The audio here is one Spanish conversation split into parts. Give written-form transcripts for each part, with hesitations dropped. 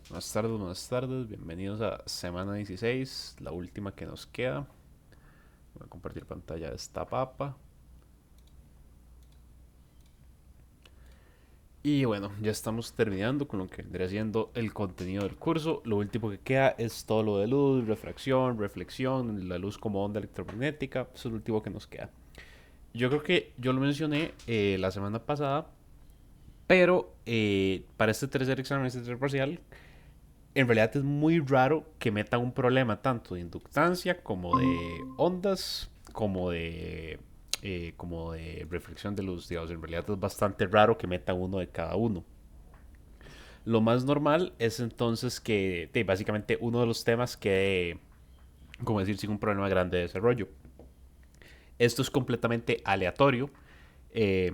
Buenas tardes, bienvenidos a semana 16, la última que nos queda. Voy a compartir pantalla de esta papa. Y bueno, ya estamos terminando con lo que vendría siendo el contenido del curso. Lo último que queda es todo lo de luz, refracción, reflexión, la luz como onda electromagnética. Eso es lo último que nos queda. Yo creo que yo lo mencioné la semana pasada, pero para este tercer examen, este tercer parcial, en realidad es muy raro que metan un problema tanto de inductancia como de ondas, como de reflexión de luz. Digamos, en realidad es bastante raro que metan uno de cada uno. Lo más normal es entonces que básicamente uno de los temas quede, como decir, sin un problema grande de desarrollo. Esto es completamente aleatorio. Eh,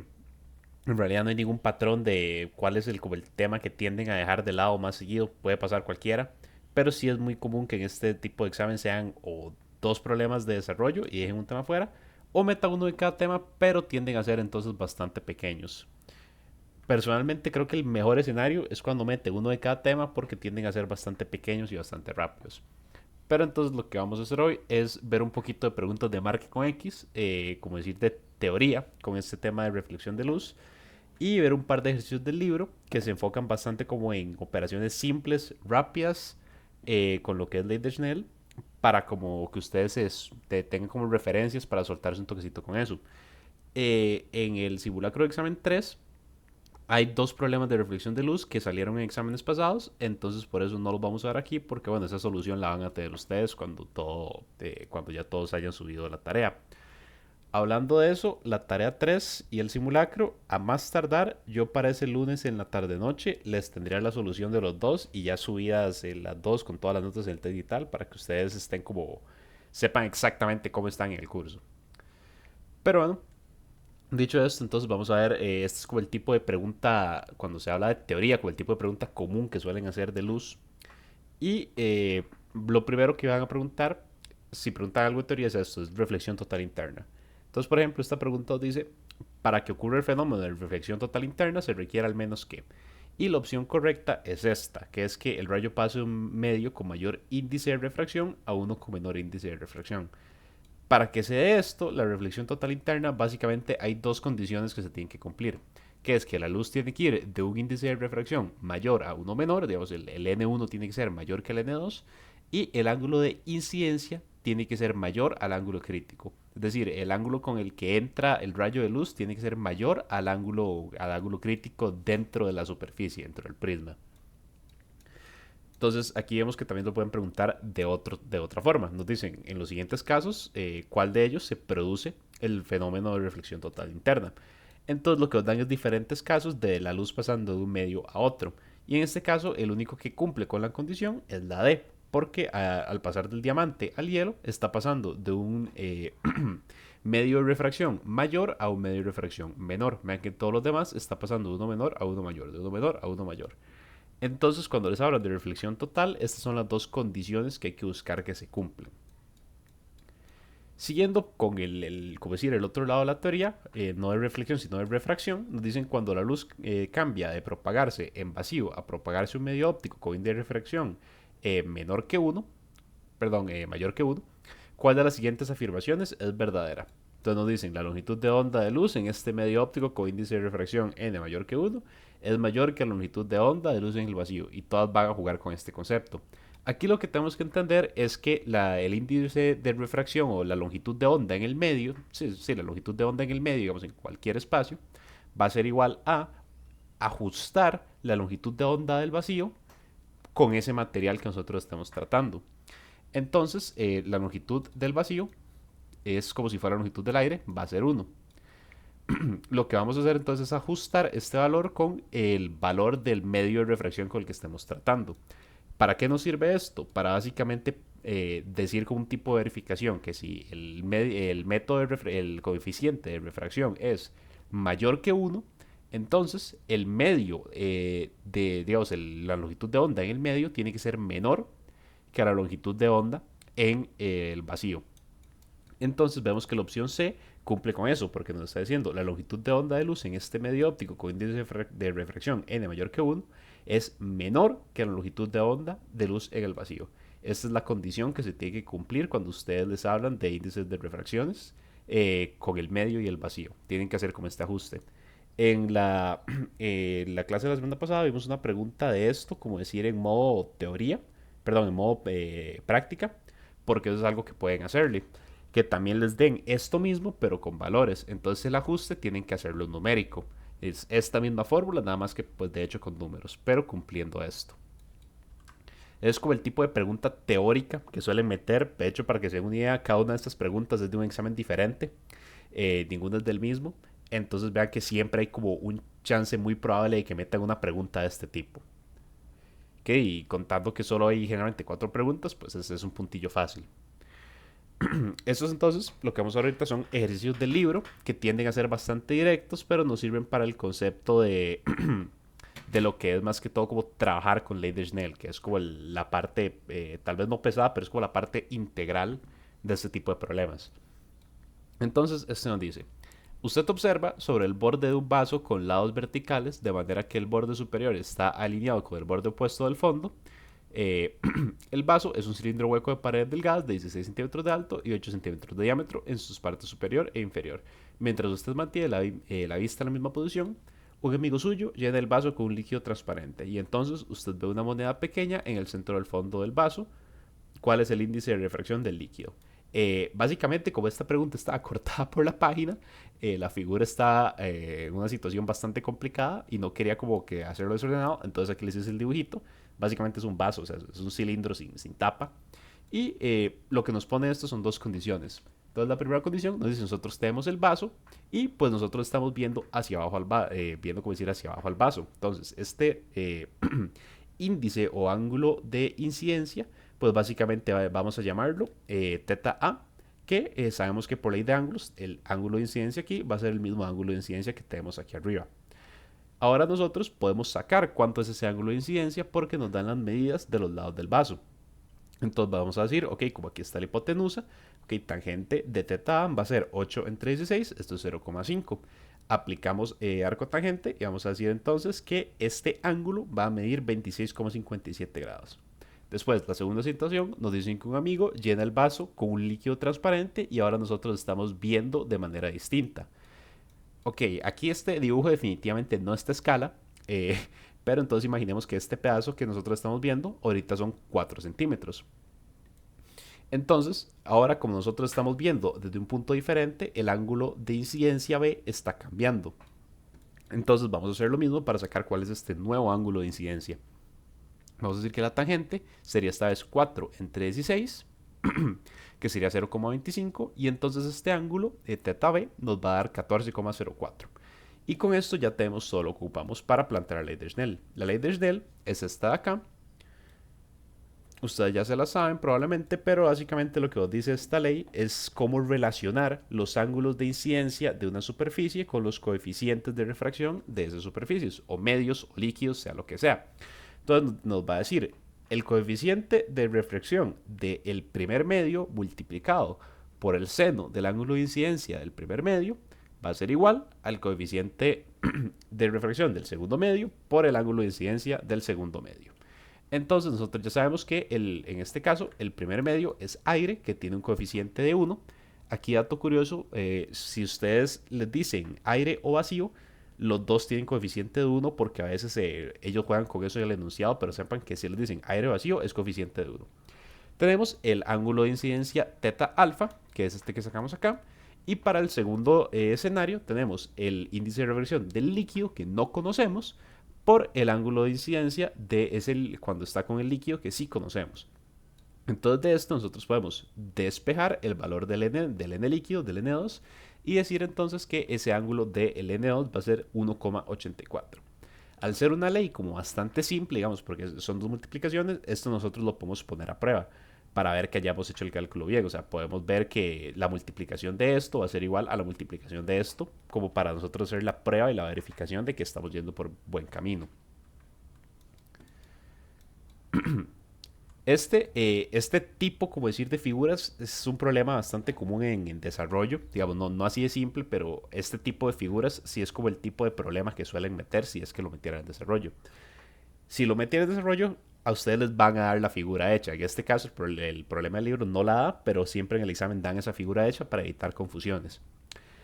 en realidad no hay ningún patrón de cuál es como el tema que tienden a dejar de lado más seguido. Puede pasar cualquiera. Pero sí es muy común que en este tipo de examen sean o dos problemas de desarrollo y dejen un tema fuera. O meta uno de cada tema, pero tienden a ser entonces bastante pequeños. Personalmente creo que el mejor escenario es cuando mete uno de cada tema porque tienden a ser bastante pequeños y bastante rápidos. Pero entonces lo que vamos a hacer hoy es ver un poquito de preguntas de marque con X, como decir de teoría, con este tema de reflexión de luz y ver un par de ejercicios del libro que se enfocan bastante como en operaciones simples, rápidas, con lo que es ley de Schnell, para como que ustedes tengan como referencias para soltarse un toquecito con eso. En el simulacro de examen 3 hay dos problemas de reflexión de luz que salieron en exámenes pasados, entonces por eso no los vamos a ver aquí, porque bueno, esa solución la van a tener ustedes cuando ya todos hayan subido la tarea. Hablando de eso, la tarea 3 y el simulacro, a más tardar, yo para ese lunes en la tarde-noche les tendría la solución de los dos y ya subidas las dos con todas las notas del test y tal para que ustedes estén como, sepan exactamente cómo están en el curso. Pero bueno, dicho esto, entonces vamos a ver, este es como el tipo de pregunta, cuando se habla de teoría, como el tipo de pregunta común que suelen hacer de luz. Y lo primero que van a preguntar, si preguntan algo de teoría, es esto, es reflexión total interna. Entonces, por ejemplo, esta pregunta dice, para que ocurra el fenómeno de reflexión total interna se requiere al menos que. Y la opción correcta es esta, que es que el rayo pase de un medio con mayor índice de refracción a uno con menor índice de refracción. Para que se dé esto, la reflexión total interna, básicamente hay dos condiciones que se tienen que cumplir, que es que la luz tiene que ir de un índice de refracción mayor a uno menor, digamos el N1 tiene que ser mayor que el N2, y el ángulo de incidencia tiene que ser mayor al ángulo crítico. Es decir, el ángulo con el que entra el rayo de luz tiene que ser mayor al ángulo crítico dentro de la superficie, dentro del prisma. Entonces aquí vemos que también lo pueden preguntar de otra forma. Nos dicen en los siguientes casos cuál de ellos se produce el fenómeno de reflexión total interna. Entonces lo que nos dan es diferentes casos de la luz pasando de un medio a otro. Y en este caso el único que cumple con la condición es la D. Porque al pasar del diamante al hielo está pasando de un medio de refracción mayor a un medio de refracción menor. Vean que todos los demás está pasando de uno menor a uno mayor, de uno menor a uno mayor. Entonces, cuando les hablan de reflexión total, estas son las dos condiciones que hay que buscar que se cumplan. Siguiendo con como decir, el otro lado de la teoría, no de reflexión, sino de refracción, nos dicen cuando la luz cambia de propagarse en vacío a propagarse un medio óptico con índice de refracción menor que uno, perdón, mayor que uno, ¿cuál de las siguientes afirmaciones es verdadera? Entonces nos dicen la longitud de onda de luz en este medio óptico con índice de refracción n mayor que uno es mayor que la longitud de onda de luz en el vacío y todas van a jugar con este concepto. Aquí lo que tenemos que entender es que el índice de refracción o la longitud de onda en el medio, sí, la longitud de onda en el medio, digamos en cualquier espacio, va a ser igual a ajustar la longitud de onda del vacío con ese material que nosotros estamos tratando. Entonces, la longitud del vacío es como si fuera la longitud del aire, va a ser uno. Lo que vamos a hacer entonces es ajustar este valor con el valor del medio de refracción con el que estemos tratando. ¿Para qué nos sirve esto? Para básicamente decir con un tipo de verificación que si el método el coeficiente de refracción es mayor que uno, entonces el medio digamos, la longitud de onda en el medio tiene que ser menor que la longitud de onda en el vacío. Entonces vemos que la opción C cumple con eso, porque nos está diciendo la longitud de onda de luz en este medio óptico con índice de refracción n mayor que uno es menor que la longitud de onda de luz en el vacío. Esta es la condición que se tiene que cumplir cuando ustedes les hablan de índices de refracciones con el medio y el vacío. Tienen que hacer como este ajuste. En la clase de la semana pasada vimos una pregunta de esto, como decir en modo teoría, perdón, en modo práctica, porque eso es algo que pueden hacerle. Que también les den esto mismo, pero con valores. Entonces el ajuste tienen que hacerlo numérico. Es esta misma fórmula, nada más que pues de hecho con números, pero cumpliendo esto. Es como el tipo de pregunta teórica que suelen meter. De hecho, para que se den una idea, cada una de estas preguntas es de un examen diferente. Ninguna es del mismo. Entonces vean que siempre hay como un chance muy probable de que metan una pregunta de este tipo. ¿Ok? Y contando que solo hay generalmente 4 preguntas, pues ese es un puntillo fácil. Estos entonces, lo que vamos a ver ahorita son ejercicios del libro que tienden a ser bastante directos, pero nos sirven para el concepto de lo que es más que todo como trabajar con ley de Snell, que es como la parte, tal vez no pesada, pero es como la parte integral de este tipo de problemas. Entonces, este nos dice, usted observa sobre el borde de un vaso con lados verticales, de manera que el borde superior está alineado con el borde opuesto del fondo. Eh, el vaso es un cilindro hueco de pared delgadas de 16 centímetros de alto y 8 centímetros de diámetro en sus partes superior e inferior. Mientras usted mantiene la vista en la misma posición, un amigo suyo llena el vaso con un líquido transparente y entonces usted ve una moneda pequeña en el centro del fondo del vaso. ¿Cuál es el índice de refracción del líquido? Básicamente, como esta pregunta está cortada por la página, la figura está en una situación bastante complicada y no quería como que hacerlo desordenado, entonces aquí les hice el dibujito. Básicamente es un vaso, o sea, es un cilindro sin tapa. Y lo que nos pone esto son dos condiciones. Entonces la primera condición nos dice nosotros tenemos el vaso y pues nosotros estamos viendo hacia abajo viendo como decir hacia abajo al vaso. Entonces este índice o ángulo de incidencia pues básicamente vamos a llamarlo teta A, que sabemos que por ley de ángulos, el ángulo de incidencia aquí va a ser el mismo ángulo de incidencia que tenemos aquí arriba. Ahora nosotros podemos sacar cuánto es ese ángulo de incidencia porque nos dan las medidas de los lados del vaso. Entonces vamos a decir, ok, como aquí está la hipotenusa, ok, tangente de teta A va a ser 8 entre 16, esto es 0,5. Aplicamos arco tangente y vamos a decir entonces que este ángulo va a medir 26,57 grados. Después, la segunda situación, nos dicen que un amigo llena el vaso con un líquido transparente y ahora nosotros estamos viendo de manera distinta. Ok, aquí este dibujo definitivamente no está a escala, pero entonces imaginemos que este pedazo que nosotros estamos viendo ahorita son 4 centímetros. Entonces, ahora como nosotros estamos viendo desde un punto diferente, el ángulo de incidencia B está cambiando. Entonces vamos a hacer lo mismo para sacar cuál es este nuevo ángulo de incidencia. Vamos a decir que la tangente sería esta vez 4 entre 16, que sería 0,25, y entonces este ángulo, teta B, nos va a dar 14,04. Y con esto ya tenemos todo lo que ocupamos para plantear la ley de Snell. La ley de Snell es esta de acá. Ustedes ya se la saben probablemente, pero básicamente lo que os dice esta ley es cómo relacionar los ángulos de incidencia de una superficie con los coeficientes de refracción de esas superficies, o medios, o líquidos, sea lo que sea. Entonces nos va a decir el coeficiente de refracción del primer medio multiplicado por el seno del ángulo de incidencia del primer medio va a ser igual al coeficiente de refracción del segundo medio por el ángulo de incidencia del segundo medio. Entonces nosotros ya sabemos que en este caso el primer medio es aire, que tiene un coeficiente de 1. Aquí dato curioso, si ustedes les dicen aire o vacío, los dos tienen coeficiente de 1 porque a veces ellos juegan con eso del enunciado, pero sepan que si les dicen aire vacío es coeficiente de 1. Tenemos el ángulo de incidencia teta alfa, que es este que sacamos acá. Y para el segundo escenario tenemos el índice de reversión del líquido que no conocemos por el ángulo de incidencia cuando está con el líquido que sí conocemos. Entonces de esto nosotros podemos despejar el valor del N líquido, del N2, y decir entonces que ese ángulo del N2 va a ser 1,84. Al ser una ley como bastante simple, digamos, porque son dos multiplicaciones, esto nosotros lo podemos poner a prueba para ver que hayamos hecho el cálculo bien. O sea, podemos ver que la multiplicación de esto va a ser igual a la multiplicación de esto, como para nosotros hacer la prueba y la verificación de que estamos yendo por buen camino. Este tipo, como decir, de figuras es un problema bastante común en desarrollo. Digamos, no así de simple, pero este tipo de figuras sí es como el tipo de problema que suelen meter si es que lo metieran en desarrollo. Si lo meten en desarrollo, a ustedes les van a dar la figura hecha. En este caso, el problema del libro no la da, pero siempre en el examen dan esa figura hecha para evitar confusiones.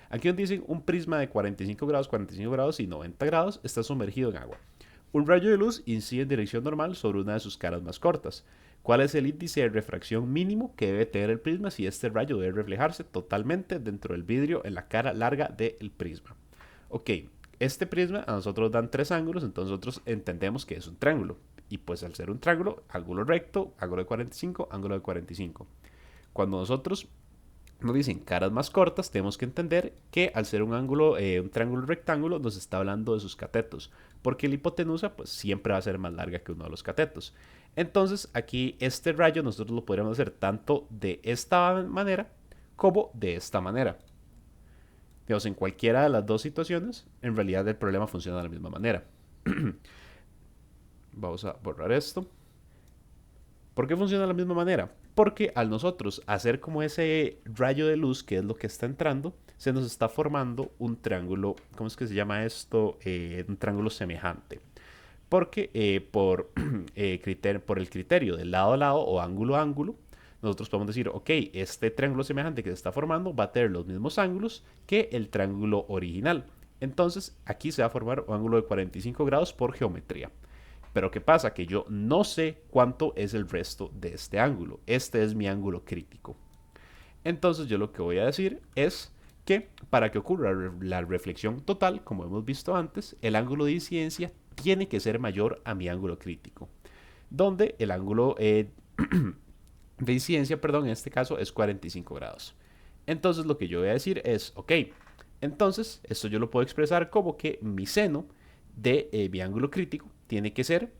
Aquí nos dicen un prisma de 45 grados y 90 grados está sumergido en agua. Un rayo de luz incide en dirección normal sobre una de sus caras más cortas. ¿Cuál es el índice de refracción mínimo que debe tener el prisma si este rayo debe reflejarse totalmente dentro del vidrio en la cara larga del prisma? Ok, este prisma a nosotros dan tres ángulos, entonces nosotros entendemos que es un triángulo. Y pues al ser un triángulo, ángulo recto, ángulo de 45, ángulo de 45. Cuando nosotros nos dicen caras más cortas, tenemos que entender que al ser un ángulo, un triángulo rectángulo, nos está hablando de sus catetos, porque la hipotenusa pues siempre va a ser más larga que uno de los catetos. Entonces aquí este rayo nosotros lo podríamos hacer tanto de esta manera como de esta manera. Digamos, en cualquiera de las dos situaciones, en realidad el problema funciona de la misma manera. Vamos a borrar esto. ¿Por qué funciona de la misma manera? Porque al nosotros hacer como ese rayo de luz, que es lo que está entrando, se nos está formando un triángulo, ¿cómo es que se llama esto? Un triángulo semejante. Porque por el criterio de lado a lado o ángulo a ángulo, nosotros podemos decir, ok, este triángulo semejante que se está formando va a tener los mismos ángulos que el triángulo original. Entonces aquí se va a formar un ángulo de 45 grados por geometría. Pero ¿qué pasa? Que yo no sé cuánto es el resto de este ángulo. Este es mi ángulo crítico. Entonces yo lo que voy a decir es que para que ocurra la reflexión total, como hemos visto antes, el ángulo de incidencia tiene que ser mayor a mi ángulo crítico. Donde el ángulo de incidencia, perdón, en este caso es 45 grados. Entonces lo que yo voy a decir es, ok, entonces esto yo lo puedo expresar como que mi seno de mi ángulo crítico tiene que ser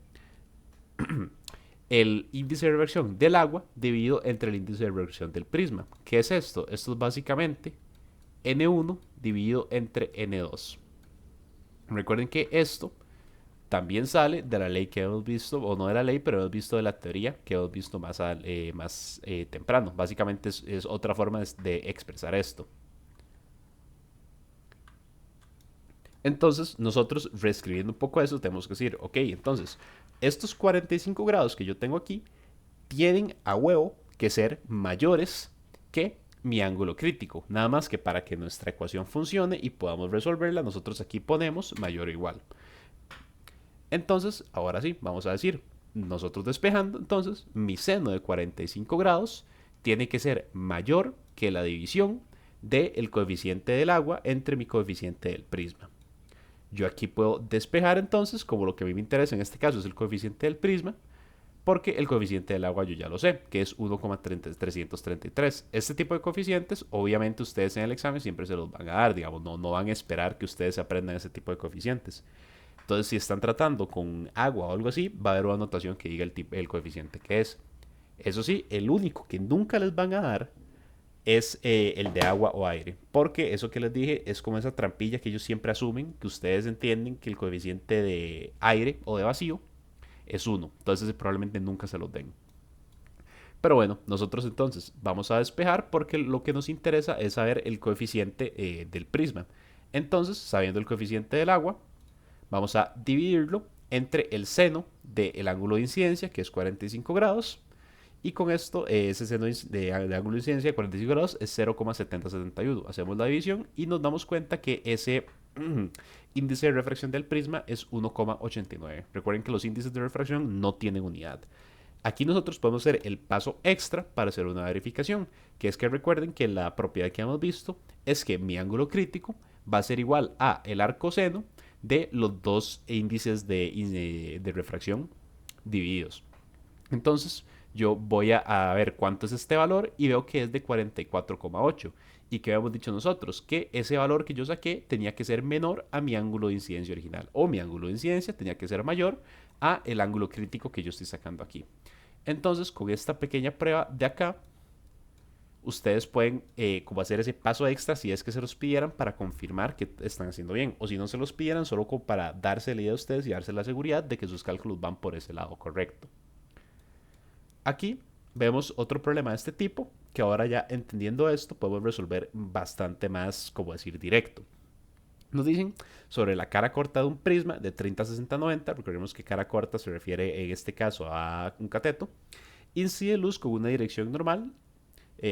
el índice de refracción del agua dividido entre el índice de refracción del prisma. ¿Qué es esto? Esto es básicamente N1 dividido entre N2. Recuerden que esto también sale de la ley que hemos visto, o no de la ley, pero hemos visto de la teoría que hemos visto más temprano. Básicamente es otra forma de expresar esto. Entonces, nosotros reescribiendo un poco eso, tenemos que decir, ok, entonces, estos 45 grados que yo tengo aquí tienen a huevo que ser mayores que mi ángulo crítico. Nada más que para que nuestra ecuación funcione y podamos resolverla, nosotros aquí ponemos mayor o igual. Entonces, ahora sí, vamos a decir, nosotros despejando, entonces, mi seno de 45 grados tiene que ser mayor que la división del coeficiente del agua entre mi coeficiente del prisma. Yo aquí puedo despejar entonces, como lo que a mí me interesa en este caso es el coeficiente del prisma, porque el coeficiente del agua yo ya lo sé, que es 1,333. Este tipo de coeficientes, obviamente ustedes en el examen siempre se los van a dar, digamos, no van a esperar que ustedes aprendan ese tipo de coeficientes. Entonces, si están tratando con agua o algo así, va a haber una notación que diga el coeficiente que es. Eso sí, el único que nunca les van a dar es el de agua o aire. Porque eso que les dije es como esa trampilla que ellos siempre asumen, que ustedes entienden que el coeficiente de aire o de vacío es 1. Entonces probablemente nunca se los den. Pero bueno, nosotros entonces vamos a despejar porque lo que nos interesa es saber el coeficiente del prisma. Entonces, sabiendo el coeficiente del agua, vamos a dividirlo entre el seno del ángulo de incidencia, que es 45 grados, y con esto, ese seno de ángulo de incidencia de 45 grados es 0,7071. Hacemos la división y nos damos cuenta que ese índice de refracción del prisma es 1,89. Recuerden que los índices de refracción no tienen unidad. Aquí nosotros podemos hacer el paso extra para hacer una verificación, que es que recuerden que la propiedad que hemos visto es que mi ángulo crítico va a ser igual a el arcoseno de los dos índices de refracción divididos. Entonces, yo voy a ver cuánto es este valor y veo que es de 44,8. ¿Y qué habíamos dicho nosotros? Que ese valor que yo saqué tenía que ser menor a mi ángulo de incidencia original. O mi ángulo de incidencia tenía que ser mayor a el ángulo crítico que yo estoy sacando aquí. Entonces, con esta pequeña prueba de acá, ustedes pueden como hacer ese paso extra si es que se los pidieran para confirmar que están haciendo bien. O si no se los pidieran, solo como para darse la idea a ustedes y darse la seguridad de que sus cálculos van por ese lado correcto. Aquí vemos otro problema de este tipo, que ahora ya entendiendo esto podemos resolver bastante más, como decir, directo. Nos dicen sobre la cara corta de un prisma de 30, 60, 90. Recordemos que cara corta se refiere en este caso a un cateto. Incide luz con una dirección normal.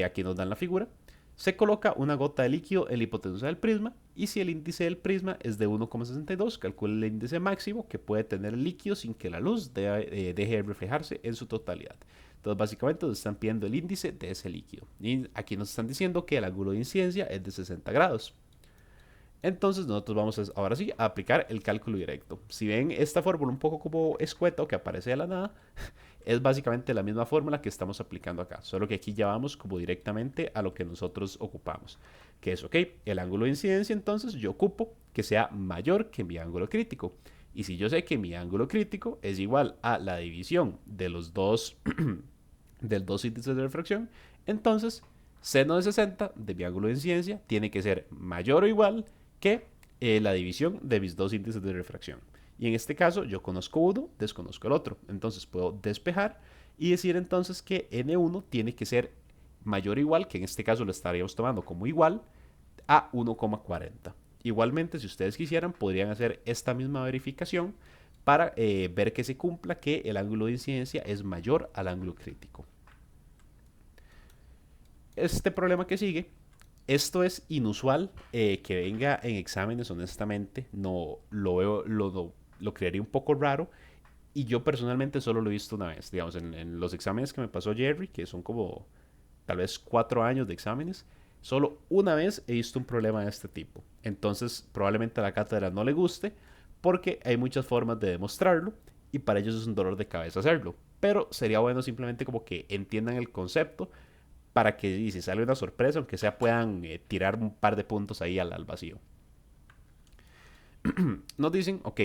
Aquí nos dan la figura. Se coloca una gota de líquido en la hipotenusa del prisma y si el índice del prisma es de 1,62, calcula el índice máximo que puede tener el líquido sin que la luz deje de reflejarse en su totalidad. Entonces básicamente nos están pidiendo el índice de ese líquido. Y aquí nos están diciendo que el ángulo de incidencia es de 60 grados. Entonces nosotros vamos ahora sí a aplicar el cálculo directo. Si ven esta fórmula un poco como escueta o que aparece de la nada, es básicamente la misma fórmula que estamos aplicando acá, solo que aquí ya vamos como directamente a lo que nosotros ocupamos, que es, ok, el ángulo de incidencia entonces yo ocupo que sea mayor que mi ángulo crítico. Y si yo sé que mi ángulo crítico es igual a la división de los dos, del dos índices de refracción, entonces seno de 60 de mi ángulo de incidencia tiene que ser mayor o igual que la división de mis dos índices de refracción. Y en este caso yo conozco uno, desconozco el otro. Entonces puedo despejar y decir entonces que N1 tiene que ser mayor o igual, que en este caso lo estaríamos tomando como igual, a 1,40. Igualmente, si ustedes quisieran, podrían hacer esta misma verificación para ver que se cumpla que el ángulo de incidencia es mayor al ángulo crítico. Este problema que sigue, esto es inusual que venga en exámenes, honestamente, no lo veo, lo creería un poco raro y yo personalmente solo lo he visto una vez, digamos, en los exámenes que me pasó Jerry, que son como tal vez 4 años de exámenes, solo una vez he visto un problema de este tipo. Entonces probablemente a la cátedra no le guste porque hay muchas formas de demostrarlo y para ellos es un dolor de cabeza hacerlo. Pero sería bueno simplemente como que entiendan el concepto para que si sale una sorpresa, aunque sea puedan tirar un par de puntos ahí al vacío. Nos dicen, ok,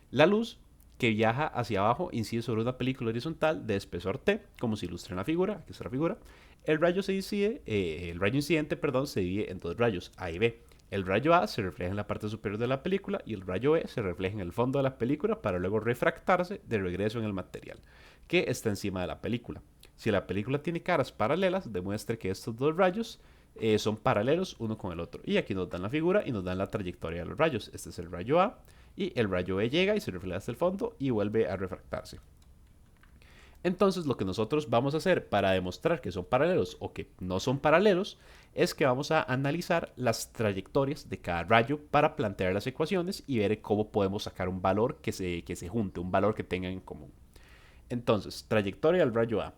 la luz que viaja hacia abajo incide sobre una película horizontal de espesor T, como se ilustra en la figura, aquí está la figura. El rayo el rayo incidente, perdón, se divide en dos rayos, A y B. El rayo A se refleja en la parte superior de la película y el rayo B se refleja en el fondo de la película para luego refractarse de regreso en el material que está encima de la película. Si la película tiene caras paralelas, demuestre que estos dos rayos son paralelos uno con el otro. Y aquí nos dan la figura y nos dan la trayectoria de los rayos. Este es el rayo A y el rayo B llega y se refleja hasta el fondo y vuelve a refractarse. Entonces lo que nosotros vamos a hacer para demostrar que son paralelos o que no son paralelos es que vamos a analizar las trayectorias de cada rayo para plantear las ecuaciones y ver cómo podemos sacar un valor que se junte, un valor que tengan en común. Entonces, trayectoria del rayo A.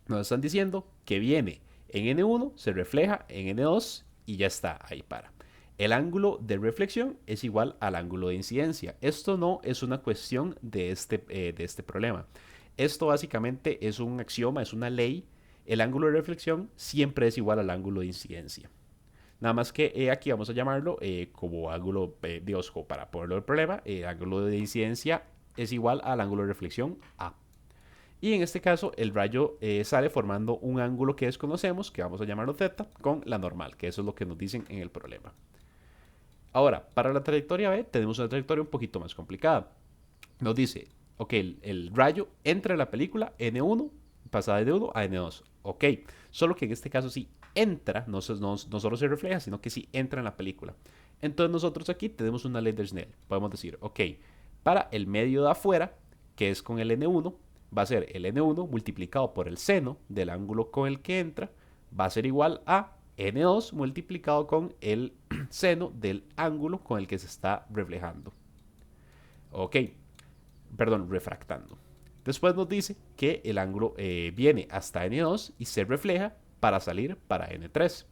Nos están diciendo que viene en N1, se refleja en N2 y ya está, ahí para. El ángulo de reflexión es igual al ángulo de incidencia. Esto no es una cuestión de este problema. Esto básicamente es un axioma, es una ley. El ángulo de reflexión siempre es igual al ángulo de incidencia. Nada más que aquí vamos a llamarlo como ángulo, digamos, para ponerlo el problema, ángulo de incidencia es igual al ángulo de reflexión A. Y en este caso el rayo sale formando un ángulo que desconocemos, que vamos a llamarlo θ, con la normal, que eso es lo que nos dicen en el problema. Ahora, para la trayectoria B tenemos una trayectoria un poquito más complicada. Nos dice, ok, el rayo entra en la película N1, pasa de N1 a N2. Ok, solo que en este caso sí entra, no solo se refleja, sino que sí entra en la película. Entonces nosotros aquí tenemos una ley de Snell. Podemos decir, ok, para el medio de afuera, que es con el N1, va a ser el N1 multiplicado por el seno del ángulo con el que entra, va a ser igual a N2 multiplicado con el seno del ángulo con el que se está reflejando. Ok, perdón, refractando. Después nos dice que el ángulo viene hasta N2 y se refleja para salir para N3.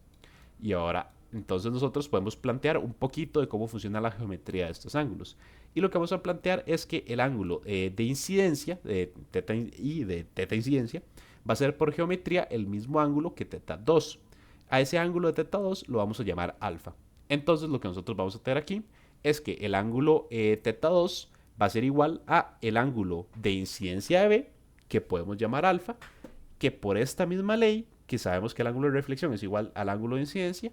Y ahora, entonces nosotros podemos plantear un poquito de cómo funciona la geometría de estos ángulos. Y lo que vamos a plantear es que el ángulo de incidencia, de teta y de teta incidencia, va a ser por geometría el mismo ángulo que teta 2. A ese ángulo de teta 2 lo vamos a llamar alfa. Entonces lo que nosotros vamos a tener aquí es que el ángulo teta 2 va a ser igual a el ángulo de incidencia de B, que podemos llamar alfa, que por esta misma ley, que sabemos que el ángulo de reflexión es igual al ángulo de incidencia,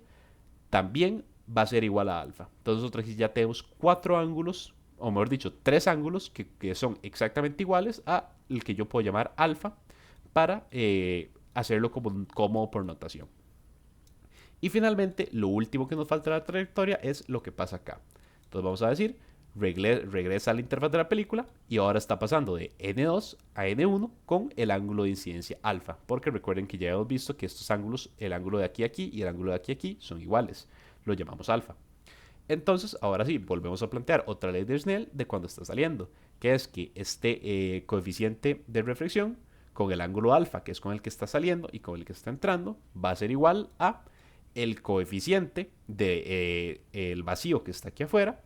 también va a ser igual a alfa. Entonces nosotros aquí ya tenemos 4 ángulos, o mejor dicho, 3 ángulos que son exactamente iguales a el que yo puedo llamar alfa para hacerlo como por notación. Y finalmente, lo último que nos falta de la trayectoria es lo que pasa acá. Entonces vamos a decir, regresa a la interfaz de la película y ahora está pasando de N2 a N1 con el ángulo de incidencia alfa, porque recuerden que ya hemos visto que estos ángulos, el ángulo de aquí a aquí y el ángulo de aquí a aquí son iguales, lo llamamos alfa. Entonces, ahora sí, volvemos a plantear otra ley de Snell de cuando está saliendo, que es que este coeficiente de reflexión con el ángulo alfa, que es con el que está saliendo y con el que está entrando, va a ser igual a el coeficiente de el vacío que está aquí afuera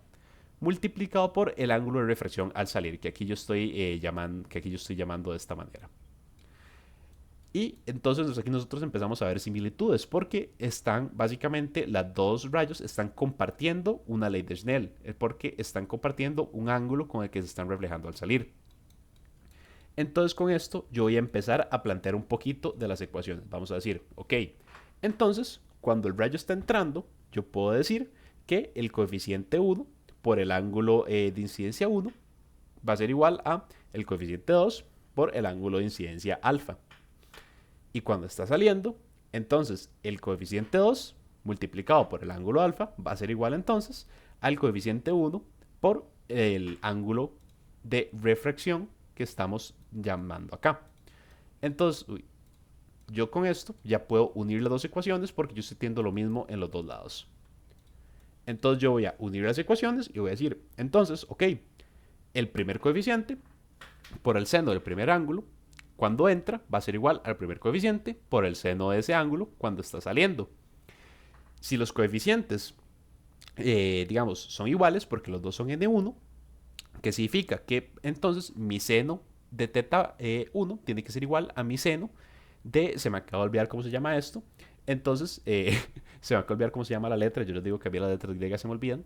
multiplicado por el ángulo de refracción al salir, que aquí yo estoy llamando de esta manera. Y entonces aquí nosotros empezamos a ver similitudes porque están básicamente las dos rayos están compartiendo una ley de Snell, porque están compartiendo un ángulo con el que se están reflejando al salir. Entonces con esto yo voy a empezar a plantear un poquito de las ecuaciones. Vamos a decir, ok, entonces cuando el rayo está entrando, yo puedo decir que el coeficiente 1 por el ángulo de incidencia 1 va a ser igual a el coeficiente 2 por el ángulo de incidencia alfa. Y cuando está saliendo, entonces el coeficiente 2 multiplicado por el ángulo alfa va a ser igual entonces al coeficiente 1 por el ángulo de refracción que estamos llamando acá. Entonces, yo con esto ya puedo unir las dos ecuaciones porque yo estoy teniendo lo mismo en los dos lados. Entonces yo voy a unir las ecuaciones y voy a decir, entonces, ok, el primer coeficiente por el seno del primer ángulo, cuando entra, va a ser igual al primer coeficiente por el seno de ese ángulo cuando está saliendo. Si los coeficientes, digamos, son iguales, porque los dos son n1, que significa que entonces mi seno de teta 1 tiene que ser igual a mi seno de, se me acaba de olvidar cómo se llama esto, entonces se me acaba de olvidar cómo se llama la letra, yo les digo que a mí las letras griegas se me olvidan,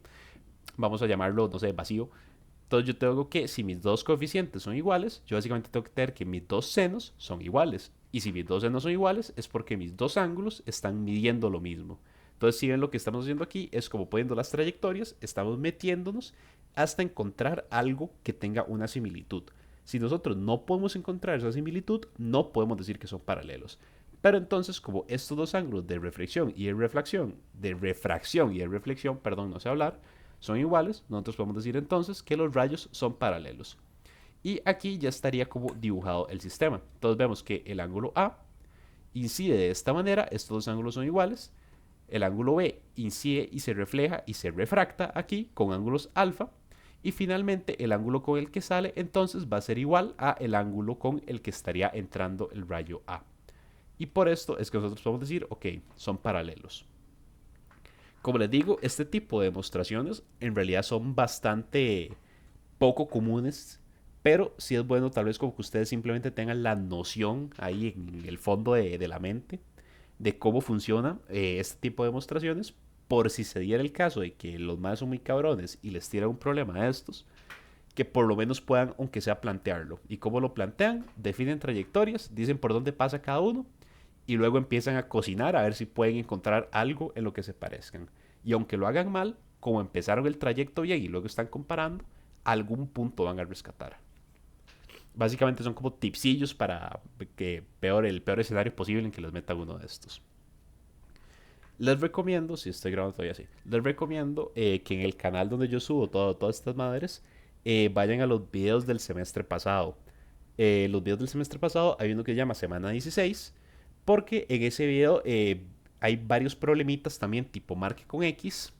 vamos a llamarlo, no sé, vacío. Entonces yo tengo que, si mis dos coeficientes son iguales, yo básicamente tengo que tener que mis dos senos son iguales. Y si mis dos senos son iguales, es porque mis dos ángulos están midiendo lo mismo. Entonces, si ven lo que estamos haciendo aquí, es como poniendo las trayectorias, estamos metiéndonos hasta encontrar algo que tenga una similitud. Si nosotros no podemos encontrar esa similitud, no podemos decir que son paralelos. Pero entonces, como estos dos ángulos de reflexión y de refracción, perdón, no sé hablar, son iguales, nosotros podemos decir entonces que los rayos son paralelos. Y aquí ya estaría como dibujado el sistema. Entonces vemos que el ángulo A incide de esta manera, estos dos ángulos son iguales. El ángulo B incide y se refleja y se refracta aquí con ángulos alfa. Y finalmente el ángulo con el que sale entonces va a ser igual a el ángulo con el que estaría entrando el rayo A. Y por esto es que nosotros podemos decir, ok, son paralelos. Como les digo, este tipo de demostraciones en realidad son bastante poco comunes, pero sí es bueno tal vez como que ustedes simplemente tengan la noción ahí en el fondo de la mente de cómo funciona este tipo de demostraciones, por si se diera el caso de que los más son muy cabrones y les tira un problema de estos, que por lo menos puedan, aunque sea, plantearlo. ¿Y cómo lo plantean? Definen trayectorias, dicen por dónde pasa cada uno y luego empiezan a cocinar a ver si pueden encontrar algo en lo que se parezcan. Y aunque lo hagan mal, como empezaron el trayecto bien y luego están comparando, algún punto van a rescatar. Básicamente son como tipsillos para que el peor escenario posible en que les meta uno de estos. Les recomiendo, si estoy grabando todavía así, les recomiendo que en el canal donde yo subo todas estas madres, vayan a los videos del semestre pasado. Los videos del semestre pasado hay uno que se llama Semana 16, porque en ese video hay varios problemitas también tipo marque con X.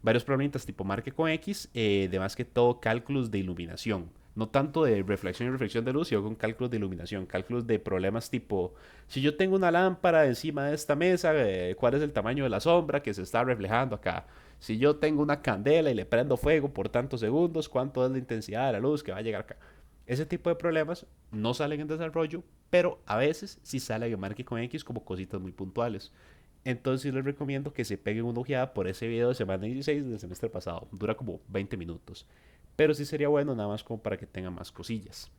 Varios problemitas tipo marque con X, de más que todo cálculos de iluminación. No tanto de reflexión y reflexión de luz, sino con cálculos de iluminación, cálculos de problemas tipo, si yo tengo una lámpara encima de esta mesa, ¿cuál es el tamaño de la sombra que se está reflejando acá? Si yo tengo una candela y le prendo fuego por tantos segundos, ¿cuánto es la intensidad de la luz que va a llegar acá? Ese tipo de problemas no salen en desarrollo, pero a veces sí salen en marque con X como cositas muy puntuales. Entonces sí les recomiendo que se peguen una ojeada por ese video de semana 16 del semestre pasado. Dura como 20 minutos. Pero sí sería bueno nada más como para que tengan más cosillas.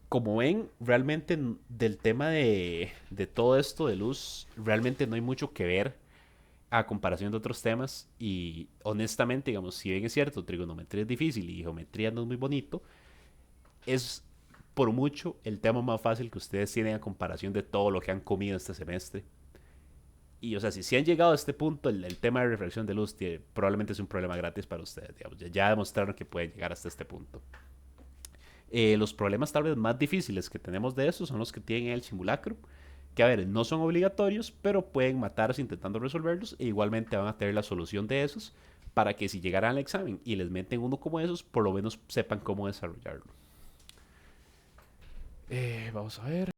Como ven, realmente del tema de todo esto de luz, realmente no hay mucho que ver a comparación de otros temas. Y honestamente, digamos, si bien es cierto, trigonometría es difícil y geometría no es muy bonito, es por mucho el tema más fácil que ustedes tienen a comparación de todo lo que han comido este semestre. Y, o sea, si han llegado a este punto, el tema de refracción de luz probablemente es un problema gratis para ustedes. Digamos. Ya demostraron que pueden llegar hasta este punto. Los problemas tal vez más difíciles que tenemos de eso son los que tienen el simulacro, que a ver, no son obligatorios, pero pueden matarse intentando resolverlos e igualmente van a tener la solución de esos para que si llegaran al examen y les meten uno como esos, por lo menos sepan cómo desarrollarlo. Vamos a ver.